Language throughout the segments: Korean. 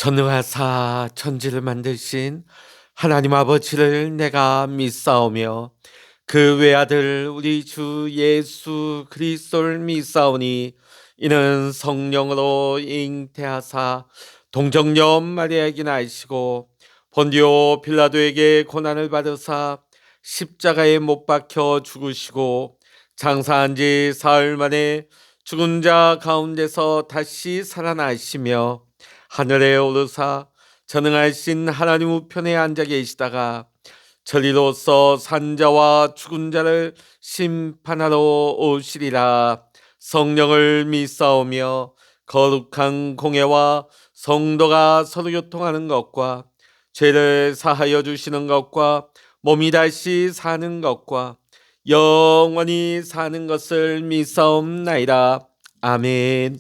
전능하사 천지를 만드신 하나님 아버지를 내가 믿사오며 그 외아들 우리 주 예수 그리스도를 믿사오니 이는 성령으로 잉태하사 동정녀 마리아에게 나시고 본디오 빌라도에게 고난을 받으사 십자가에 못 박혀 죽으시고 장사한 지 사흘 만에 죽은 자 가운데서 다시 살아나시며 하늘에 오르사 전능하신 하나님 우편에 앉아 계시다가 천리로서 산자와 죽은 자를 심판하러 오시리라. 성령을 믿사오며 거룩한 공예와 성도가 서로 교통하는 것과 죄를 사하여 주시는 것과 몸이 다시 사는 것과 영원히 사는 것을 믿사옵나이다. 아멘.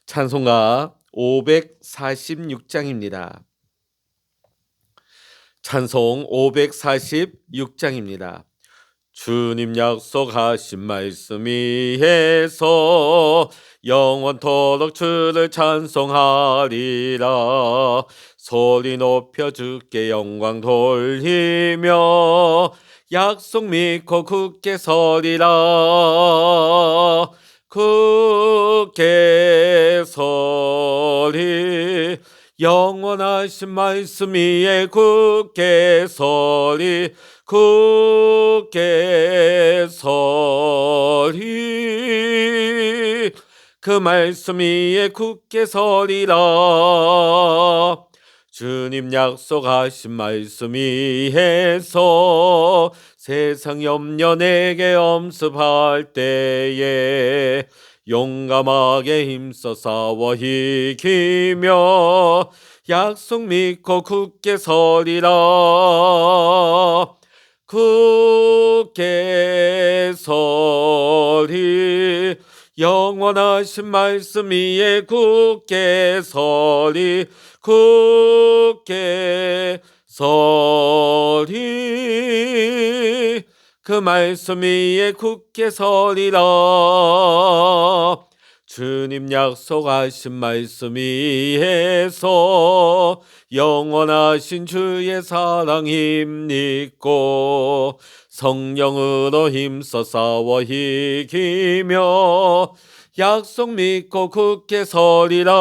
찬송가 546장입니다. 찬송 546장입니다. 주님 약속하신 말씀 위에서 영원토록 주를 찬송하리라. 소리 높여 주께 영광 돌리며 약속 믿고 굳게 서리라. 굳게 서리 영원하신 말씀 위에 굳게 서리 굳게 서리 그 말씀 위에 굳게 서리라. 주님 약속하신 말씀 위에서 세상 염려 내게 엄습할 때에 용감하게 힘써 싸워 이기며 약속 믿고 굳게 서리라. 굳게 서리 영원하신 말씀 위에 굳게 서리 굳게 서리 그 말씀 위에 굳게 서리라. 주님 약속하신 말씀 위에서 영원하신 주의 사랑 힘입고 성령으로 힘써 싸워 이기며 약속 믿고 굳게 서리라.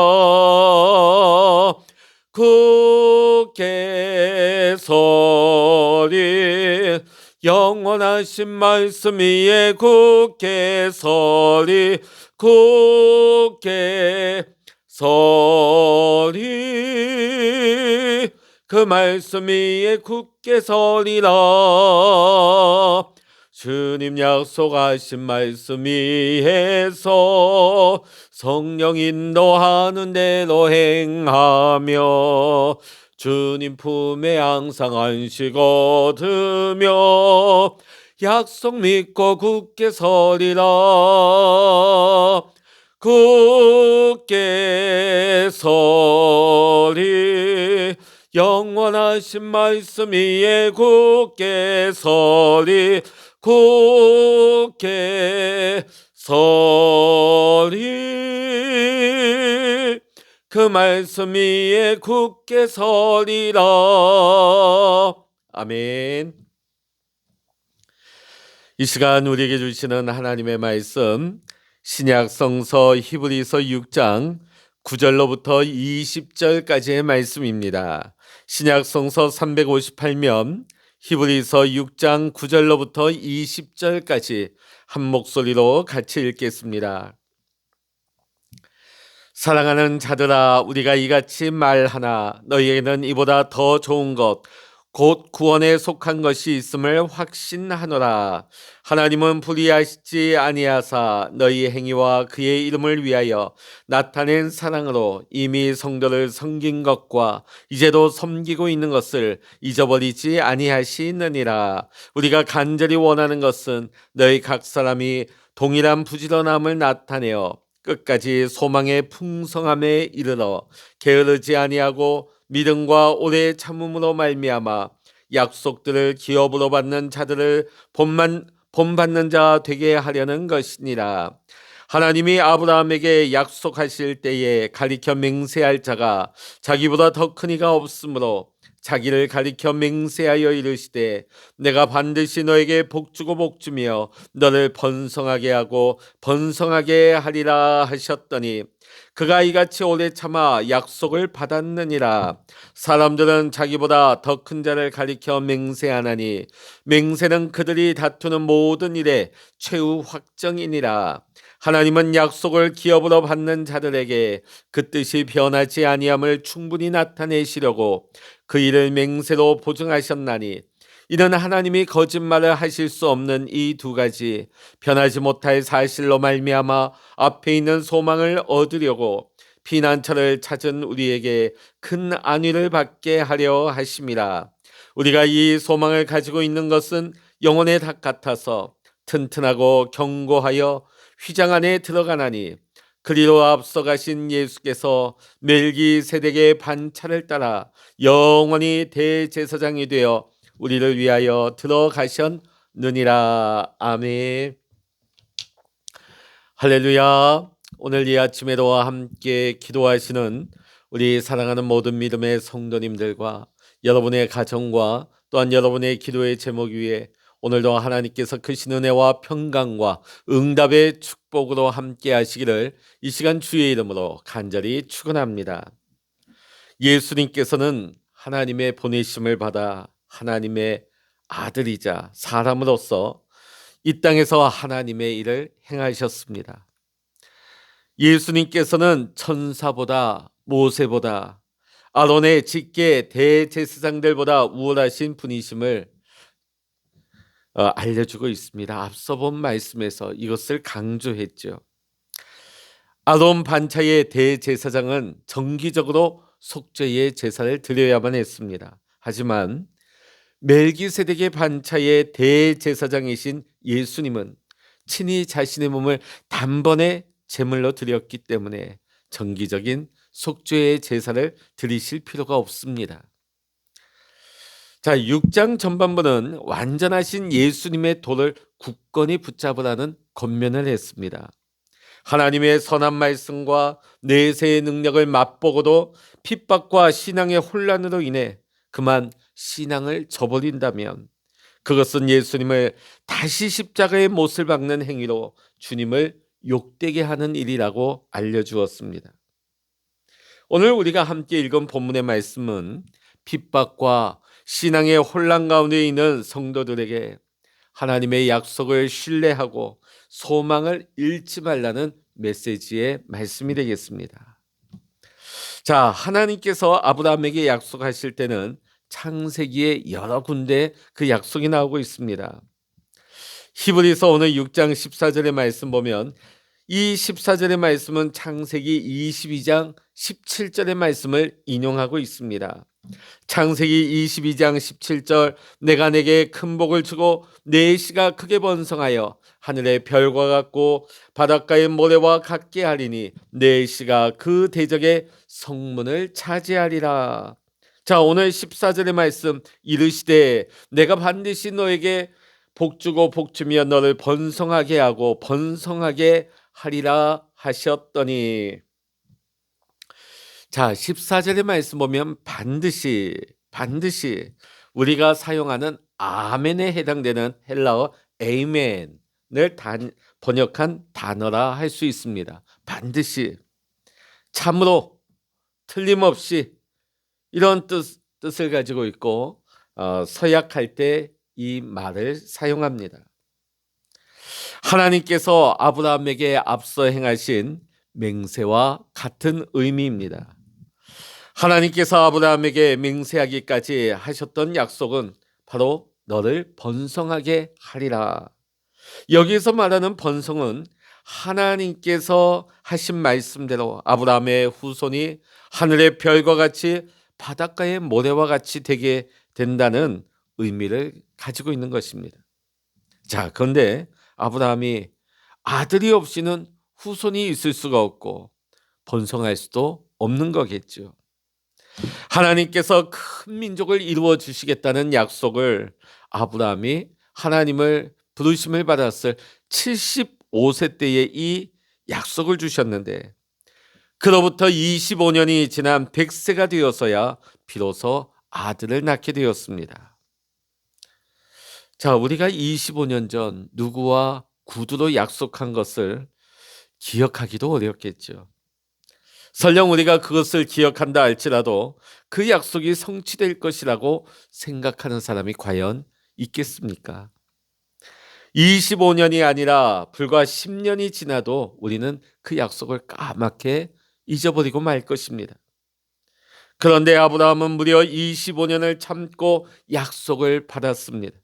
굳게 서리 영원하신 말씀 위에 굳게 서리 굳게 서리 그 말씀 위에 굳게 서리라. 주님 약속하신 말씀 위에서 성령 인도하는 대로 행하며 주님 품에 항상 안식 얻으며 약속 믿고 굳게 서리라. 굳게 서리 영원하신 말씀 위에 굳게 서리 굳게 서리 그 말씀 위에 굳게 서리라. 아멘. 이 시간 우리에게 주시는 하나님의 말씀 신약 성서 히브리서 6장 9절로부터 20절까지의 말씀입니다. 신약 성서 358면 히브리서 6장 9절로부터 20절까지 한 목소리로 같이 읽겠습니다. 사랑하는 자들아, 우리가 이같이 말하나 너희에게는 이보다 더 좋은 것 곧 구원에 속한 것이 있음을 확신하노라. 하나님은 불의하시지 아니하사 너희 행위와 그의 이름을 위하여 나타낸 사랑으로 이미 성도를 섬긴 것과 이제도 섬기고 있는 것을 잊어버리지 아니하시느니라. 우리가 간절히 원하는 것은 너희 각 사람이 동일한 부지런함을 나타내어 끝까지 소망의 풍성함에 이르러 게으르지 아니하고 믿음과 오래 참음으로 말미암아 약속들을 기업으로 받는 자들을 본받는 자 되게 하려는 것이니라. 하나님이 아브라함에게 약속하실 때에 가리켜 맹세할 자가 자기보다 더 큰 이가 없으므로 자기를 가리켜 맹세하여 이르시되 내가 반드시 너에게 복주고 복주며 너를 번성하게 하고 번성하게 하리라 하셨더니 그가 이같이 오래 참아 약속을 받았느니라. 사람들은 자기보다 더 큰 자를 가리켜 맹세하나니 맹세는 그들이 다투는 모든 일에 최후 확정이니라. 하나님은 약속을 기업으로 받는 자들에게 그 뜻이 변하지 아니함을 충분히 나타내시려고 그 일을 맹세로 보증하셨나니 이는 하나님이 거짓말을 하실 수 없는 이 두 가지 변하지 못할 사실로 말미암아 앞에 있는 소망을 얻으려고 피난처를 찾은 우리에게 큰 안위를 받게 하려 하심이라. 우리가 이 소망을 가지고 있는 것은 영혼의 닭 같아서 튼튼하고 견고하여 휘장 안에 들어가나니 그리로 앞서가신 예수께서 멜기세덱의 반차를 따라 영원히 대제사장이 되어 우리를 위하여 들어가셨느니라. 아멘. 할렐루야. 오늘 이 아침에도 함께 기도하시는 우리 사랑하는 모든 믿음의 성도님들과 여러분의 가정과 또한 여러분의 기도의 제목 위에 오늘도 하나님께서 크신 은혜와 평강과 응답의 축복으로 함께 하시기를 이 시간 주의 이름으로 간절히 축원합니다. 예수님께서는 하나님의 보내심을 받아 하나님의 아들이자 사람으로서 이 땅에서 하나님의 일을 행하셨습니다. 예수님께서는 천사보다 모세보다 아론의 직계 대제사장들보다 우월하신 분이심을 알려주고 있습니다. 앞서 본 말씀에서 이것을 강조했죠. 아론 반차의 대제사장은 정기적으로 속죄의 제사를 드려야만 했습니다. 하지만 멜기세덱의 반차의 대제사장이신 예수님은 친히 자신의 몸을 단번에 제물로 드렸기 때문에 정기적인 속죄의 제사를 드리실 필요가 없습니다. 자, 6장 전반부는 완전하신 예수님의 도를 굳건히 붙잡으라는 권면을 했습니다. 하나님의 선한 말씀과 내세의 능력을 맛보고도 핍박과 신앙의 혼란으로 인해 그만 신앙을 저버린다면 그것은 예수님을 다시 십자가의 못을 박는 행위로 주님을 욕되게 하는 일이라고 알려주었습니다. 오늘 우리가 함께 읽은 본문의 말씀은 핍박과 신앙의 혼란 가운데 있는 성도들에게 하나님의 약속을 신뢰하고 소망을 잃지 말라는 메시지의 말씀이 되겠습니다. 자, 하나님께서 아브라함에게 약속하실 때는 창세기에 여러 군데 그 약속이 나오고 있습니다. 히브리서 오늘 6장 14절의 말씀 보면 이 14절의 말씀은 창세기 22장 17절의 말씀을 인용하고 있습니다. 창세기 22장 17절 내가 내게 큰 복을 주고 내 씨가 크게 번성하여 하늘의 별과 같고 바닷가의 모래와 같게 하리니 내 씨가 그 대적의 성문을 차지하리라. 자, 오늘 14절의 말씀 이르시되 내가 반드시 너에게 복주고 복주며 너를 번성하게 하고 번성하게 하리라 하셨더니 자, 14절의 말씀 보면 반드시 우리가 사용하는 아멘에 해당되는 헬라어 에이멘을 번역한 단어라 할 수 있습니다. 반드시, 참으로, 틀림없이 이런 뜻을 가지고 있고 서약할 때 이 말을 사용합니다. 하나님께서 아브라함에게 앞서 행하신 맹세와 같은 의미입니다. 하나님께서 아브라함에게 맹세하기까지 하셨던 약속은 바로 너를 번성하게 하리라. 여기서 말하는 번성은 하나님께서 하신 말씀대로 아브라함의 후손이 하늘의 별과 같이 바닷가의 모래와 같이 되게 된다는 의미를 가지고 있는 것입니다. 자, 그런데 아브라함이 아들이 없이는 후손이 있을 수가 없고 번성할 수도 없는 거겠죠. 하나님께서 큰 민족을 이루어 주시겠다는 약속을 아브라함이 하나님을 부르심을 받았을 75세 때에 이 약속을 주셨는데 그로부터 25년이 지난 100세가 되어서야 비로소 아들을 낳게 되었습니다. 자, 우리가 25년 전 누구와 구두로 약속한 것을 기억하기도 어렵겠죠. 설령 우리가 그것을 기억한다 할지라도 그 약속이 성취될 것이라고 생각하는 사람이 과연 있겠습니까? 25년이 아니라 불과 10년이 지나도 우리는 그 약속을 까맣게 잊어버리고 말 것입니다. 그런데 아브라함은 무려 25년을 참고 약속을 받았습니다.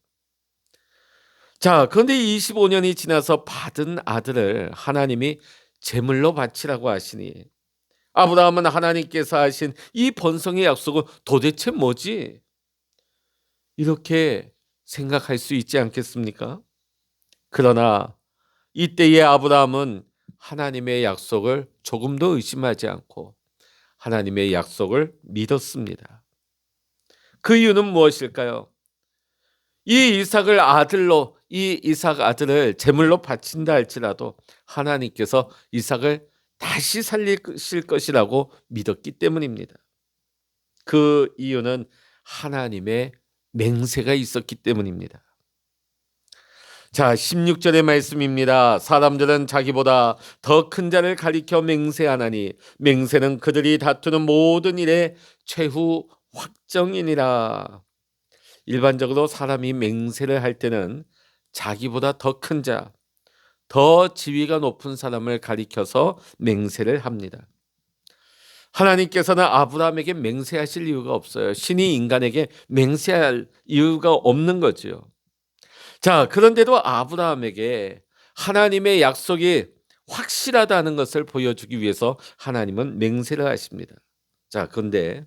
자, 그런데 25년이 지나서 받은 아들을 하나님이 제물로 바치라고 하시니 아브라함은 하나님께서 하신 이 번성의 약속은 도대체 뭐지? 이렇게 생각할 수 있지 않겠습니까? 그러나 이때의 아브라함은 하나님의 약속을 조금도 의심하지 않고 하나님의 약속을 믿었습니다. 그 이유는 무엇일까요? 이 이삭 아들을 제물로 바친다 할지라도 하나님께서 이삭을 다시 살리실 것이라고 믿었기 때문입니다. 그 이유는 하나님의 맹세가 있었기 때문입니다. 자, 16절의 말씀입니다. 사람들은 자기보다 더 큰 자를 가리켜 맹세하나니 맹세는 그들이 다투는 모든 일의 최후 확정이니라. 일반적으로 사람이 맹세를 할 때는 자기보다 더 큰 자, 더 지위가 높은 사람을 가리켜서 맹세를 합니다. 하나님께서는 아브라함에게 맹세하실 이유가 없어요. 신이 인간에게 맹세할 이유가 없는 거죠. 자, 그런데도 아브라함에게 하나님의 약속이 확실하다는 것을 보여주기 위해서 하나님은 맹세를 하십니다. 자, 그런데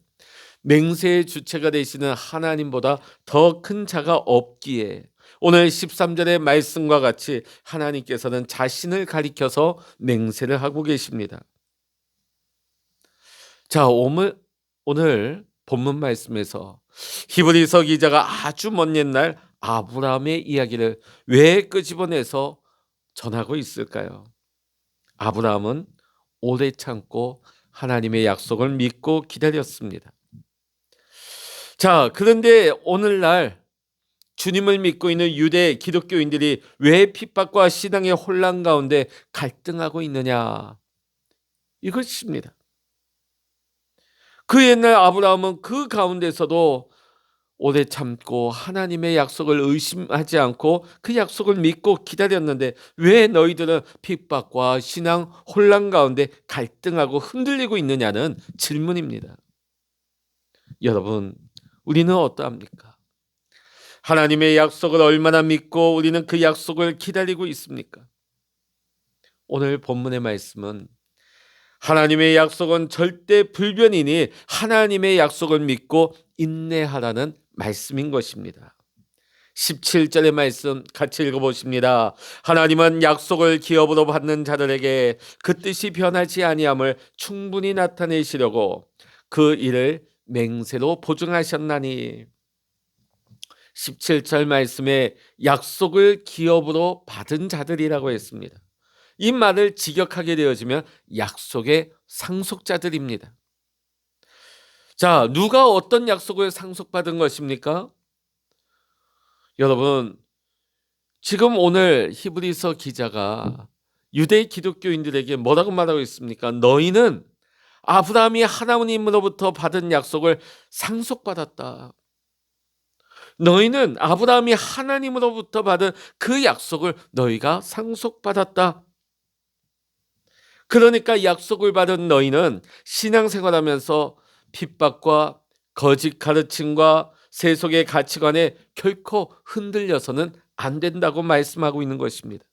맹세의 주체가 되시는 하나님보다 더 큰 자가 없기에 오늘 13절의 말씀과 같이 하나님께서는 자신을 가리켜서 맹세를 하고 계십니다. 자, 오늘 본문 말씀에서 히브리서 기자가 아주 먼 옛날 아브라함의 이야기를 왜 끄집어내서 전하고 있을까요? 아브라함은 오래 참고 하나님의 약속을 믿고 기다렸습니다. 자, 그런데 오늘날 주님을 믿고 있는 유대 기독교인들이 왜 핍박과 신앙의 혼란 가운데 갈등하고 있느냐? 이것입니다. 그 옛날 아브라함은 그 가운데서도 오래 참고 하나님의 약속을 의심하지 않고 그 약속을 믿고 기다렸는데 왜 너희들은 핍박과 신앙 혼란 가운데 갈등하고 흔들리고 있느냐는 질문입니다. 여러분, 우리는 어떠합니까? 하나님의 약속을 얼마나 믿고 우리는 그 약속을 기다리고 있습니까? 오늘 본문의 말씀은 하나님의 약속은 절대 불변이니 하나님의 약속을 믿고 인내하라는 말씀인 것입니다. 17절의 말씀 같이 읽어보십니다. 하나님은 약속을 기업으로 받는 자들에게 그 뜻이 변하지 아니함을 충분히 나타내시려고 그 일을 맹세로 보증하셨나니. 17절 말씀에 약속을 기업으로 받은 자들이라고 했습니다. 이 말을 직역하게 되어지면 약속의 상속자들입니다. 자, 누가 어떤 약속을 상속받은 것입니까? 여러분, 지금 오늘 히브리서 기자가 유대 기독교인들에게 뭐라고 말하고 있습니까? 너희는 아브라함이 하나님으로부터 받은 약속을 상속받았다. 너희는 아브라함이 하나님으로부터 받은 그 약속을 너희가 상속받았다. 그러니까 약속을 받은 너희는 신앙생활하면서 핍박과 거짓 가르침과 세속의 가치관에 결코 흔들려서는 안 된다고 말씀하고 있는 것입니다.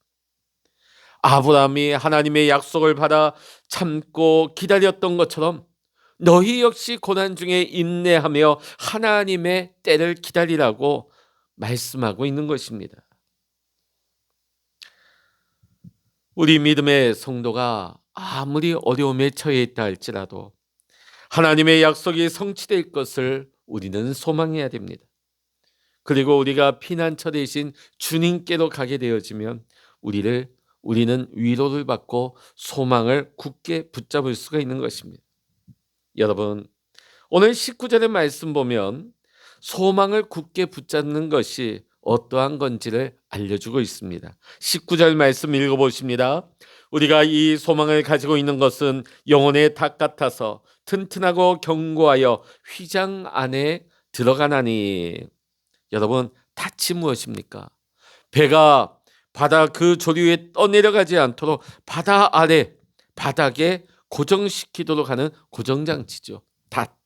아브라함이 하나님의 약속을 받아 참고 기다렸던 것처럼 너희 역시 고난 중에 인내하며 하나님의 때를 기다리라고 말씀하고 있는 것입니다. 우리 믿음의 성도가 아무리 어려움에 처해 있다 할지라도 하나님의 약속이 성취될 것을 우리는 소망해야 됩니다. 그리고 우리가 피난처 대신 주님께로 가게 되어지면 우리는 위로를 받고 소망을 굳게 붙잡을 수가 있는 것입니다. 여러분, 오늘 19절의 말씀 보면 소망을 굳게 붙잡는 것이 어떠한 건지를 알려주고 있습니다. 19절 말씀 읽어보십니다. 우리가 이 소망을 가지고 있는 것은 영혼의 닭 같아서 튼튼하고 견고하여 휘장 안에 들어가나니. 여러분, 닭이 무엇입니까? 배가 바다 그 조류에 떠내려가지 않도록 바다 아래 바닥에 고정시키도록 하는 고정장치죠. 닷.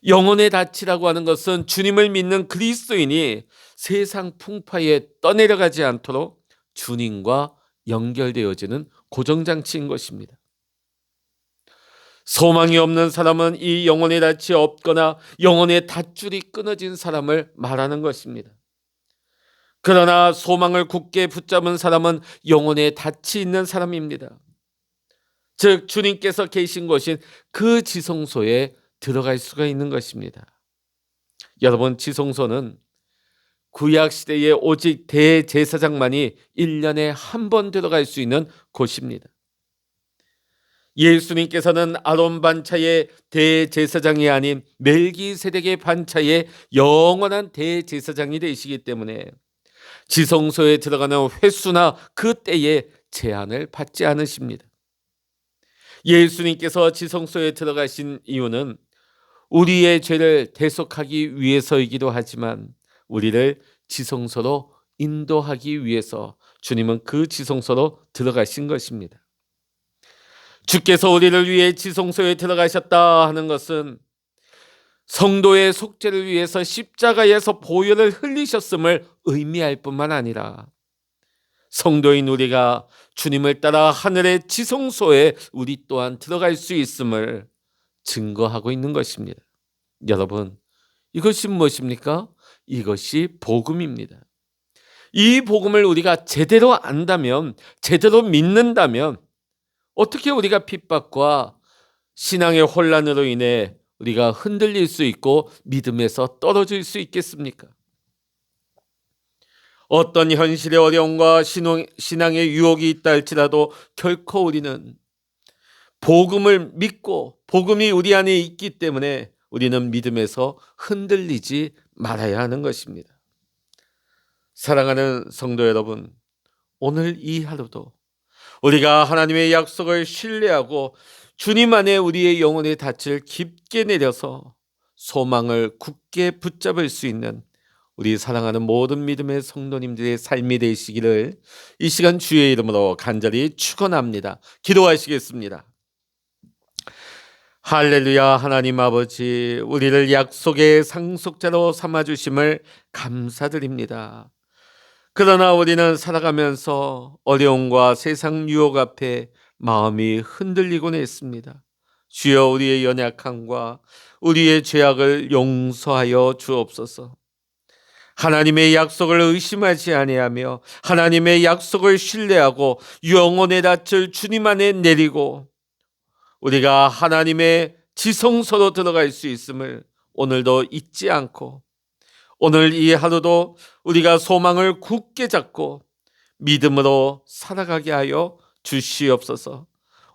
영혼의 닻이라고 하는 것은 주님을 믿는 그리스도인이 세상 풍파에 떠내려가지 않도록 주님과 연결되어지는 고정장치인 것입니다. 소망이 없는 사람은 이 영혼의 닻이 없거나 영혼의 닷줄이 끊어진 사람을 말하는 것입니다. 그러나 소망을 굳게 붙잡은 사람은 영혼의 닻이 있는 사람입니다. 즉 주님께서 계신 곳인 그 지성소에 들어갈 수가 있는 것입니다. 여러분, 지성소는 구약시대에 오직 대제사장만이 1년에 한 번 들어갈 수 있는 곳입니다. 예수님께서는 아론 반차의 대제사장이 아닌 멜기세덱의 반차의 영원한 대제사장이 되시기 때문에 지성소에 들어가는 횟수나 그 때에 제한을 받지 않으십니다. 예수님께서 지성소에 들어가신 이유는 우리의 죄를 대속하기 위해서이기도 하지만 우리를 지성소로 인도하기 위해서 주님은 그 지성소로 들어가신 것입니다. 주께서 우리를 위해 지성소에 들어가셨다 하는 것은 성도의 속죄를 위해서 십자가에서 보혈을 흘리셨음을 의미할 뿐만 아니라 성도인 우리가 주님을 따라 하늘의 지성소에 우리 또한 들어갈 수 있음을 증거하고 있는 것입니다. 여러분, 이것이 무엇입니까? 이것이 복음입니다. 이 복음을 우리가 제대로 안다면, 제대로 믿는다면 어떻게 우리가 핍박과 신앙의 혼란으로 인해 우리가 흔들릴 수 있고 믿음에서 떨어질 수 있겠습니까? 어떤 현실의 어려움과 신앙의 유혹이 있다 할지라도 결코 우리는 복음을 믿고 복음이 우리 안에 있기 때문에 우리는 믿음에서 흔들리지 말아야 하는 것입니다. 사랑하는 성도 여러분, 오늘 이 하루도 우리가 하나님의 약속을 신뢰하고 주님 안에 우리의 영혼의 닻을 깊게 내려서 소망을 굳게 붙잡을 수 있는 우리 사랑하는 모든 믿음의 성도님들의 삶이 되시기를 이 시간 주의 이름으로 간절히 축원합니다. 기도하시겠습니다. 할렐루야. 하나님 아버지, 우리를 약속의 상속자로 삼아주심을 감사드립니다. 그러나 우리는 살아가면서 어려움과 세상 유혹 앞에 마음이 흔들리곤 했습니다. 주여, 우리의 연약함과 우리의 죄악을 용서하여 주옵소서. 하나님의 약속을 의심하지 아니하며 하나님의 약속을 신뢰하고 영혼의 닻을 주님 안에 내리고 우리가 하나님의 지성소로 들어갈 수 있음을 오늘도 잊지 않고 오늘 이 하루도 우리가 소망을 굳게 잡고 믿음으로 살아가게 하여 주시옵소서.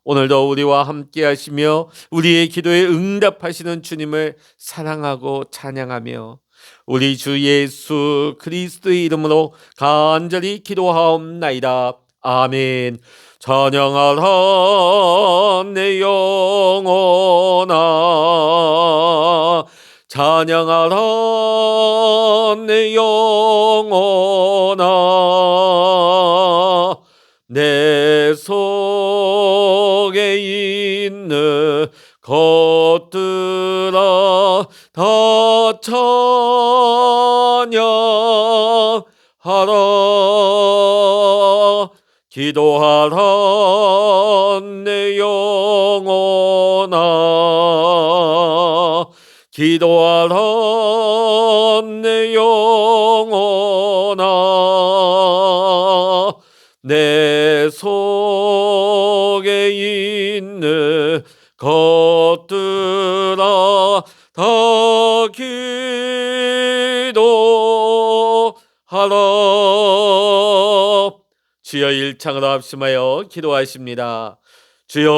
오늘도 우리와 함께 하시며 우리의 기도에 응답하시는 주님을 사랑하고 찬양하며 우리 주 예수 그리스도의 이름으로 간절히 기도하옵나이다. 아멘. 찬양하라 내 영혼아, 찬양하라 내 영혼아, 내 속에 있는 것들아 다 찬양하라. 기도하라 내 영혼아, 기도하라 내 영혼아, 내 속에 있는 것들아 다 기도하라. 주여 일창으로 합심하여 기도하십니다. 주여